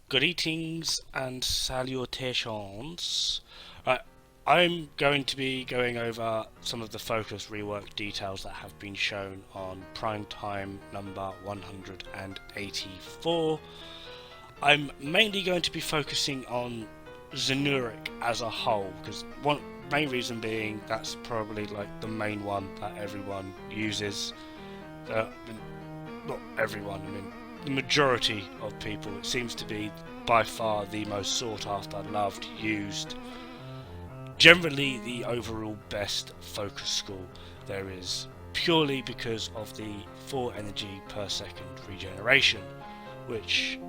Greetings and salutations. Right, I'm going to be going over some of the focus rework details that have been shown on Primetime number 184. I'm mainly going to be focusing on Zenuric as a whole, because one main reason being that's probably like the main one that everyone uses. Not everyone, I mean the majority of people. It seems to be by far the most sought after, loved, used, generally the overall best focus score there is, purely because of the 4 energy per second regeneration, which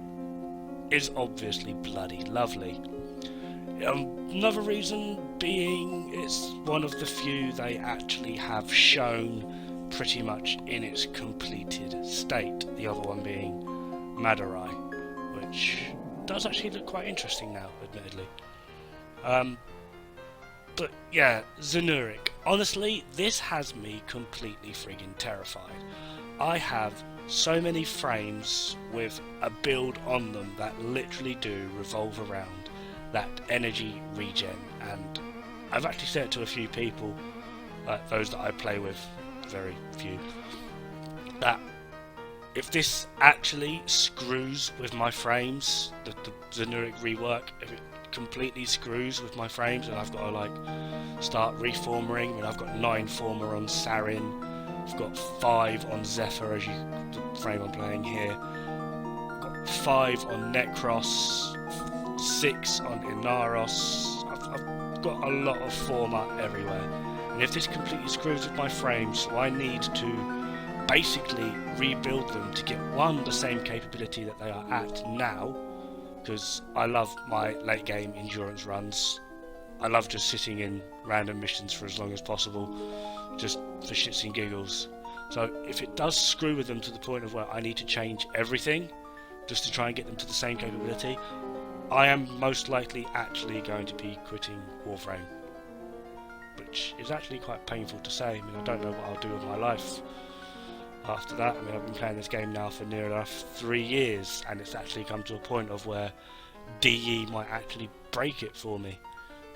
is obviously bloody lovely. Another reason being it's one of the few they actually have shown pretty much in its completed state, the other one being Madurai, which does actually look quite interesting now, admittedly. But yeah, Zenuric. Honestly, this has me completely friggin' terrified. I have so many frames with a build on them that literally do revolve around that energy regen, and I've actually said it to a few people, like those that I play with, very few, that if this actually screws with my frames, the Zenuric rework, if it completely screws with my frames and I've got to like start reformering, I mean, I've got 9 former on Sarin, I've got 5 on Zephyr, as you the frame I'm playing here, I've got 5 on Necros, 6 on Inaros. I've got a lot of former everywhere, and if this completely screws with my frames, so I need to basically rebuild them to get the same capability that they are at now, because I love my late game endurance runs. I love just sitting in random missions for as long as possible, just for shits and giggles. So if it does screw with them to the point of where I need to change everything just to try and get them to the same capability, I am most likely actually going to be quitting Warframe, which is actually quite painful to say. I mean, I don't know what I'll do with my life after that. I mean, I've been playing this game now for near enough 3 years, and it's actually come to a point of where DE might actually break it for me,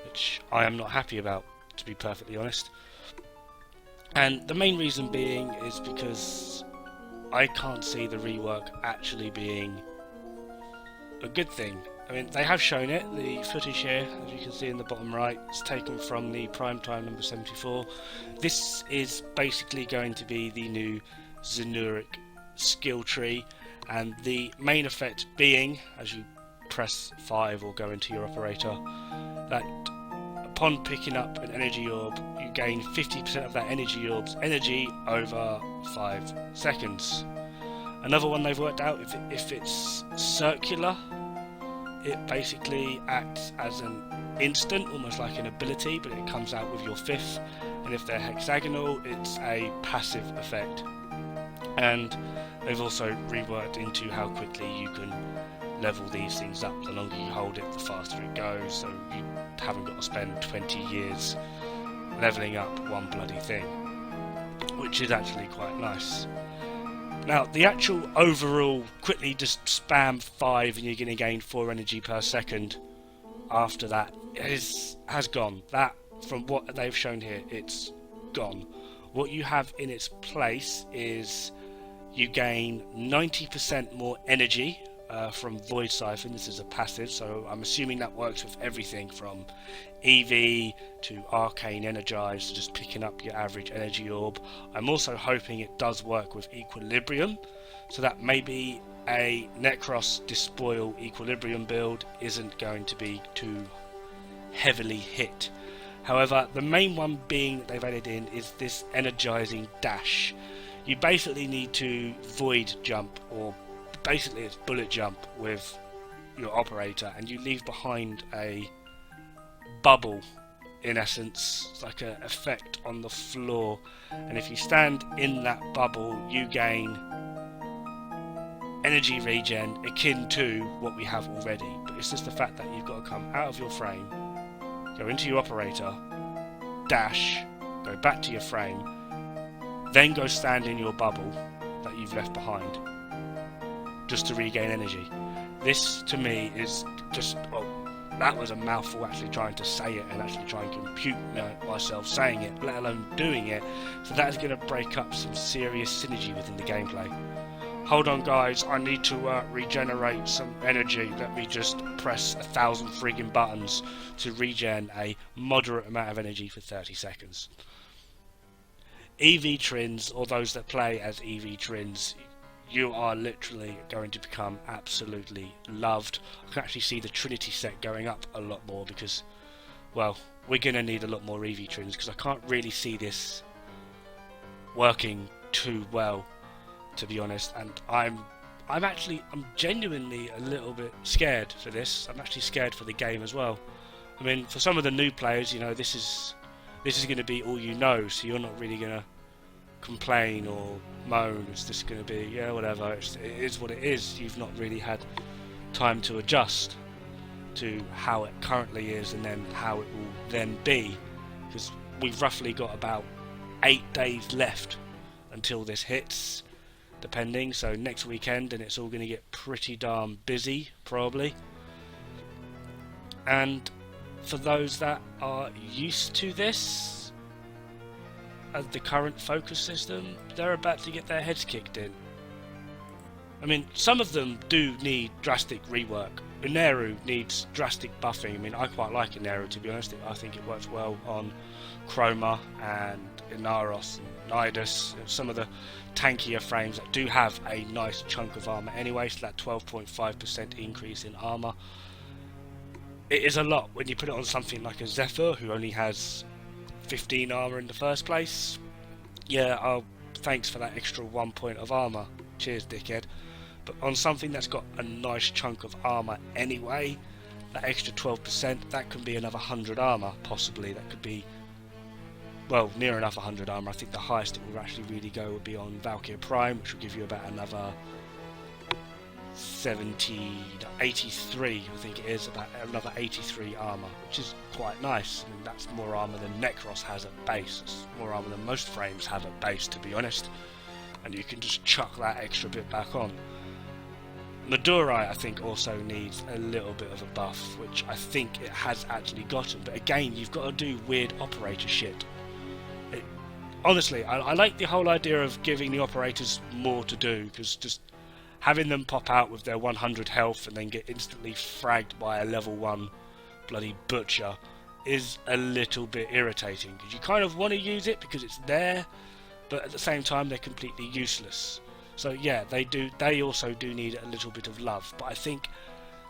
which I am not happy about, to be perfectly honest. And the main reason being is because I can't see the rework actually being a good thing. I mean, they have shown it. The footage here, as you can see in the bottom right, is taken from the Primetime number 74. This is basically going to be the new Zenuric skill tree, and the main effect being, as you press 5 or go into your operator, that upon picking up an energy orb, you gain 50% of that energy orb's energy over 5 seconds. Another one they've worked out, if it's circular, it basically acts as an instant, almost like an ability, but it comes out with your 5th, and if they're hexagonal, it's a passive effect. And they've also reworked into how quickly you can level these things up. The longer you hold it, the faster it goes, so you haven't got to spend 20 years leveling up one bloody thing, which is actually quite nice. Now, the actual overall, quickly just spam 5 and you're going to gain 4 energy per second after that has gone. That, from what they've shown here, it's gone. What you have in its place is you gain 90% more energy from Void Siphon. This is a passive, so I'm assuming that works with everything from EV to Arcane Energize, just picking up your average energy orb. I'm also hoping it does work with Equilibrium, so that maybe a Necros Despoil Equilibrium build isn't going to be too heavily hit. However, the main one being that they've added in is this energizing dash. You basically need to void jump, or basically it's bullet jump with your operator, and you leave behind a bubble, in essence. It's like an effect on the floor, and if you stand in that bubble, you gain energy regen akin to what we have already, but it's just the fact that you've got to come out of your frame, go into your operator, dash, go back to your frame, then go stand in your bubble that you've left behind, just to regain energy. This to me is just, well, that was a mouthful actually trying to say it and actually try and compute myself saying it, let alone doing it. So that is going to break up some serious synergy within the gameplay. Hold on guys, I need to regenerate some energy. Let me just press 1,000 friggin' buttons to regen a moderate amount of energy for 30 seconds. EV Trins, or those that play as EV Trins, you are literally going to become absolutely loved. I can actually see the Trinity set going up a lot more because, well, we're going to need a lot more EV Trins because I can't really see this working too well, to be honest. And I'm genuinely a little bit scared for this. I'm actually scared for the game as well. I mean, for some of the new players, you know, this is going to be all you know, so you're not really going to complain or moan. It's just going to be, yeah, whatever, it is what it is. You've not really had time to adjust to how it currently is and then how it will then be, because we've roughly got about 8 days left until this hits, depending. So next weekend, and it's all going to get pretty darn busy probably. And for those that are used to this, as the current focus system, they're about to get their heads kicked in. I mean, some of them do need drastic rework. Uneru needs drastic buffing. I mean, I quite like Uneru, to be honest. I think it works well on Chroma and Inaros and Nidus, some of the tankier frames that do have a nice chunk of armor anyway, so that 12.5% increase in armor. It is a lot when you put it on something like a Zephyr, who only has 15 armor in the first place. Yeah, oh, thanks for that extra 1 point of armor. Cheers, dickhead. But on something that's got a nice chunk of armor anyway, that extra 12%, that can be another 100 armor, possibly. That could be, well, near enough 100 armor. I think the highest it will actually really go would be on Valkyr Prime, which will give you about another 83, I think it is, about another 83 armor, which is quite nice. I mean, that's more armor than Necros has at base. It's more armor than most frames have at base, to be honest. And you can just chuck that extra bit back on. Madurai, I think, also needs a little bit of a buff, which I think it has actually gotten. But again, you've got to do weird operator shit. Honestly, I like the whole idea of giving the operators more to do, because just having them pop out with their 100 health and then get instantly fragged by a level 1 bloody butcher is a little bit irritating, because you kind of want to use it because it's there, but at the same time they're completely useless. So yeah, they also do need a little bit of love, but I think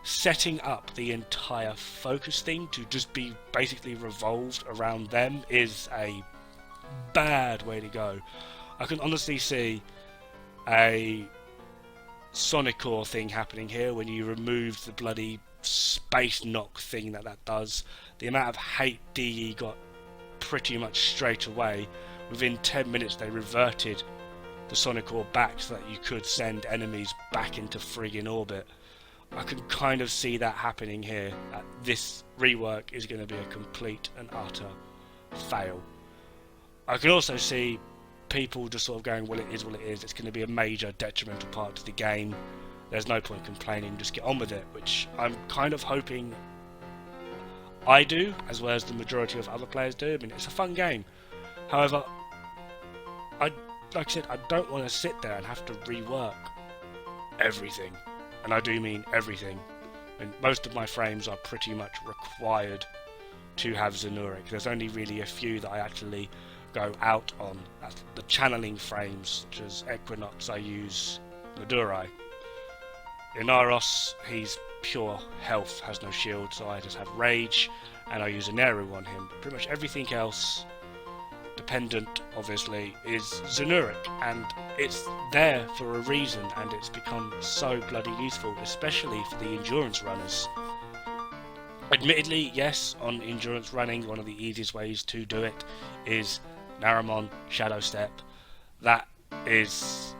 setting up the entire focus thing to just be basically revolved around them is a bad way to go. I can honestly see a Sonicore thing happening here when you remove the bloody space knock thing that does. The amount of hate DE got pretty much straight away. Within 10 minutes they reverted the Sonicore back so that you could send enemies back into friggin' orbit. I can kind of see that happening here. This rework is going to be a complete and utter fail. I can also see people just sort of going, well, it is what it is. It's going to be a major detrimental part to the game. There's no point complaining, just get on with it, which I'm kind of hoping I do, as well as the majority of other players do. I mean, it's a fun game. However, like I said, I don't want to sit there and have to rework everything. And I do mean everything. I mean, most of my frames are pretty much required to have Zenuric. There's only really a few that I actually go out on. That's the channeling frames, such as Equinox. I use Madurai. Inaros, he's pure health, has no shield, so I just have Rage, and I use Uneru on him. But pretty much everything else, dependent obviously, is Zenuric, and it's there for a reason, and it's become so bloody useful, especially for the endurance runners. Admittedly, yes, on endurance running, one of the easiest ways to do it is Naramon, Shadow Step. That is...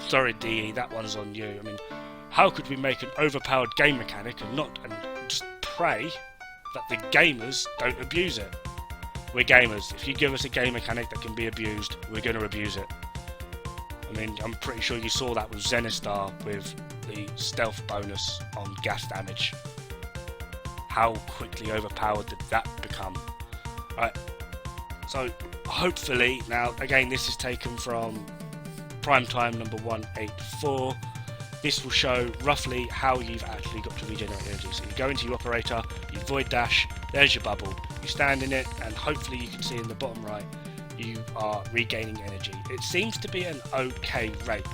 Sorry DE, that one's on you. I mean, how could we make an overpowered game mechanic and just pray that the gamers don't abuse it? We're gamers. If you give us a game mechanic that can be abused, we're going to abuse it. I mean, I'm pretty sure you saw that with Zenistar with the stealth bonus on gas damage. How quickly overpowered did that become? Right, so hopefully, now again this is taken from Primetime number 184, this will show roughly how you've actually got to regenerate energy. So you go into your operator, you void dash, there's your bubble, you stand in it, and hopefully you can see in the bottom right you are regaining energy. It seems to be an okay rate.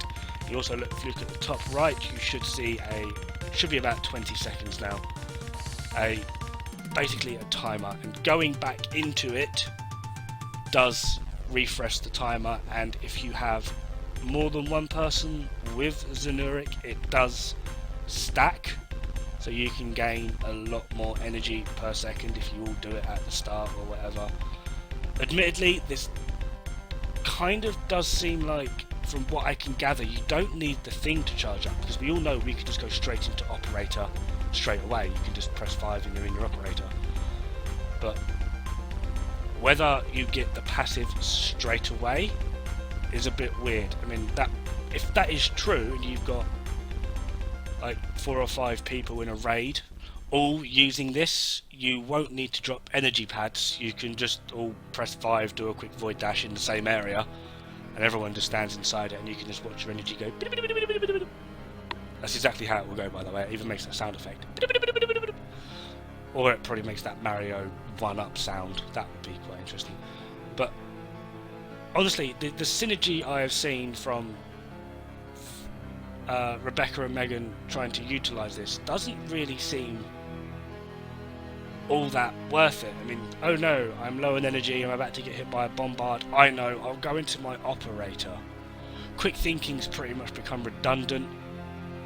You also look, if you look at the top right, you should see it should be about 20 seconds now, basically a timer, and going back into it does refresh the timer, and if you have more than one person with Zenuric, it does stack, so you can gain a lot more energy per second if you all do it at the start or whatever. Admittedly, this kind of does seem like, from what I can gather, you don't need the thing to charge up, because we all know we can just go straight into operator straight away. You can just press 5 and you're in your operator. But whether you get the passive straight away is a bit weird. I mean, that if that is true and you've got like 4 or 5 people in a raid all using this, you won't need to drop energy pads. You can just all press 5, do a quick void dash in the same area, and everyone just stands inside it, and you can just watch your energy go. That's exactly how it will go, by the way. It even makes that sound effect. Or it probably makes that Mario 1-up sound. That would be quite interesting. But honestly, the synergy I have seen from Rebecca and Megan trying to utilise this doesn't really seem all that worth it. I mean, oh no, I'm low on energy, I'm about to get hit by a bombard. I know, I'll go into my operator. Quick thinking's pretty much become redundant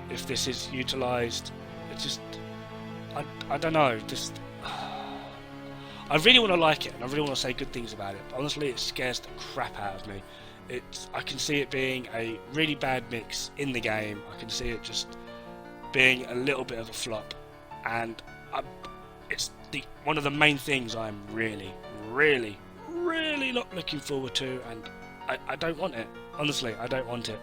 if this is utilised. It's just, I don't know, just I really want to like it and I really want to say good things about it, but honestly it scares the crap out of me. I can see it being a really bad mix in the game. I can see it just being a little bit of a flop, and it's one of the main things I'm really not looking forward to, and I don't want it. Honestly, I don't want it.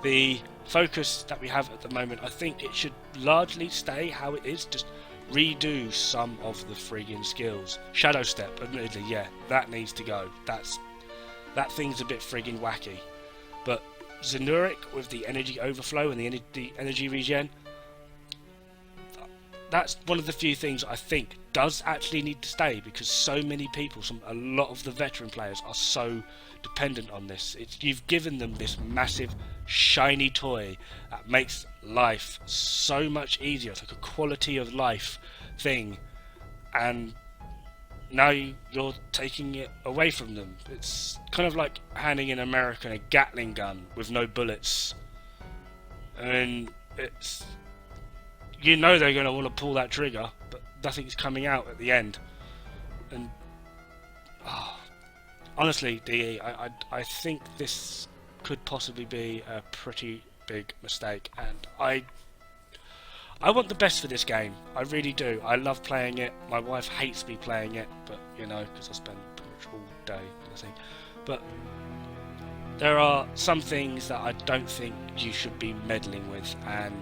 The focus that we have at the moment, I think it should largely stay how it is, just redo some of the friggin' skills. Shadow Step, admittedly, yeah, that needs to go. That thing's a bit friggin' wacky. But Zenuric with the energy overflow and the energy regen, that's one of the few things I think does actually need to stay, because so many people, a lot of the veteran players are so dependent on this. You've given them this massive shiny toy that makes life so much easier. It's like a quality of life thing, and now you're taking it away from them. It's kind of like handing an American a Gatling gun with no bullets. And it's, you know they're going to want to pull that trigger, but nothing's coming out at the end. And honestly, DE, I think this could possibly be a pretty big mistake, and I want the best for this game. I really do. I love playing it. My wife hates me playing it, but you know, because I spend pretty much all day on the thing. But there are some things that I don't think you should be meddling with, and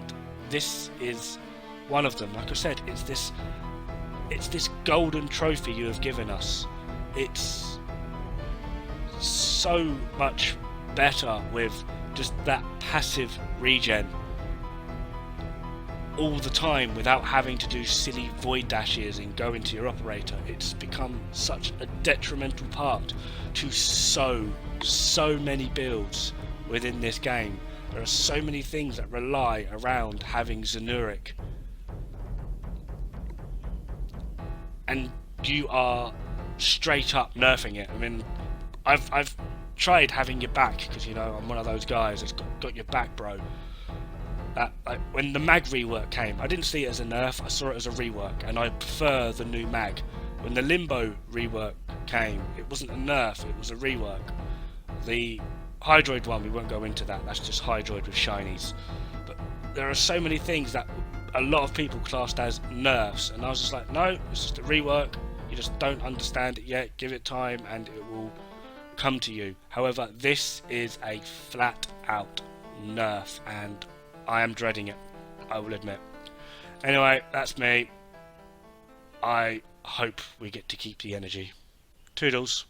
this is one of them. Like I said, it's this golden trophy you have given us. It's so much better with just that passive regen all the time without having to do silly void dashes and go into your operator. It's become such a detrimental part to so many builds within this game. There are so many things that rely around having Zenuric, and you are straight up nerfing it. I mean, I've tried having your back, because you know I'm one of those guys that's got your back, bro. Like, when the mag rework came, I didn't see it as a nerf, I saw it as a rework, and I prefer the new mag. When the Limbo rework came, it wasn't a nerf, it was a rework. The Hydroid one, we won't go into that, that's just Hydroid with shinies. But there are so many things that a lot of people classed as nerfs, and I was just like, no, it's just a rework, you just don't understand it yet, give it time and it will come to you. However, this is a flat out nerf, and I am dreading it, I will admit. Anyway, that's me. I hope we get to keep the energy. Toodles.